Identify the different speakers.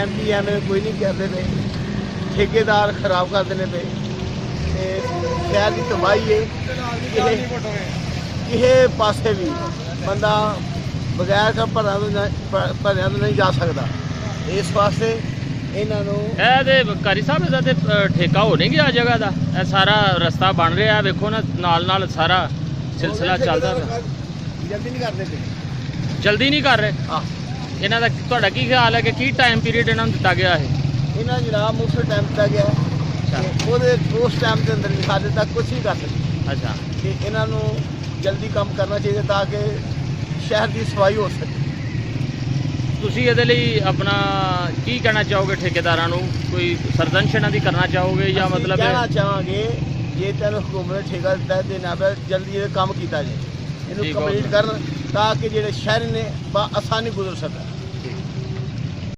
Speaker 1: MP ਐਵੇਂ ਕੋਈ ਨਹੀਂ ਕਰਦੇ ਪਏ, ਠੇਕੇਦਾਰ ਖਰਾਬ ਕਰਦੇ ਨੇ ਪਏ ਤੇ ਸ਼ਹਿਰ ਦੀ ਤਬਾਹੀ ਹੈ। ਕਿਸੇ ਪਾਸੇ ਵੀ ਬੰਦਾ ਬਗੈਰ ਭਰਿਆਂ ਤੋਂ ਨਹੀਂ ਜਾ ਸਕਦਾ। ਇਸ ਵਾਸਤੇ ਇਹਨਾਂ ਨੂੰ
Speaker 2: ਕਾਰੀ ਸਾਹਿਬ ਇਹਦਾ ਤੇ ਠੇਕਾ ਹੋ ਨਹੀਂ ਗਿਆ ਜਗ੍ਹਾ ਦਾ। ਇਹ ਸਾਰਾ ਰਸਤਾ ਬਣ ਰਿਹਾ, ਵੇਖੋ ਨਾ, ਨਾਲ ਸਾਰਾ ਸਿਲਸਿਲਾ ਚੱਲਦਾ ਪਿਆ।
Speaker 1: ਜਲਦੀ ਨਹੀਂ ਕਰਦੇ ਪਏ,
Speaker 2: ਜਲਦੀ ਨਹੀਂ ਕਰ ਰਹੇ। ਇਹਨਾਂ ਦਾ ਤੁਹਾਡਾ ਕੀ ਖਿਆਲ ਹੈ ਕਿ ਕੀ ਟਾਈਮ ਪੀਰੀਅਡ ਇਹਨਾਂ ਨੂੰ ਦਿੱਤਾ ਗਿਆ ਹੈ?
Speaker 1: ਇਹਨਾਂ ਜਨਾਬ ਮੁਕਤਸਰ ਟਾਈਮ ਦਿੱਤਾ ਗਿਆ ਉਹਦੇ ਉਸ ਟਾਈਮ ਦੇ ਅੰਦਰ ਸਾਡੇ ਤੱਕ ਕੁਛ ਨਹੀਂ ਕਰ ਸਕਦੇ।
Speaker 2: ਅੱਛਾ,
Speaker 1: ਕਿ ਇਹਨਾਂ ਨੂੰ ਜਲਦੀ ਕੰਮ ਕਰਨਾ ਚਾਹੀਦਾ ਤਾਂ ਕਿ ਸ਼ਹਿਰ ਦੀ ਸਫਾਈ ਹੋ ਸਕੇ।
Speaker 2: ਤੁਸੀਂ ਇਹਦੇ ਲਈ ਆਪਣਾ ਕੀ ਕਹਿਣਾ ਚਾਹੋਗੇ ਠੇਕੇਦਾਰਾਂ ਨੂੰ? ਕੋਈ ਸਰਦੰਸ਼ ਇਹਨਾਂ ਦੀ ਕਰਨਾ ਚਾਹੋਗੇ ਜਾਂ ਮਤਲਬ
Speaker 1: ਕਹਿਣਾ ਚਾਹਾਂਗੇ ਜੇ ਤੈਨੂੰ ਹੁਕੂਮਤ ਨੇ ਠੇਕਾ ਦਿੱਤਾ ਤੇ ਨਾ ਜਲਦੀ ਇਹ ਕੰਮ ਕੀਤਾ ਜਾਏ, ਇਹਨੂੰ ਕੰਪਲੀਟ ਕਰਨ ਤਾਂ ਕਿ ਜਿਹੜੇ ਸ਼ਹਿਰ ਨੇ ਆਸਾਨੀ ਗੁਜ਼ਰ ਸਕਣ।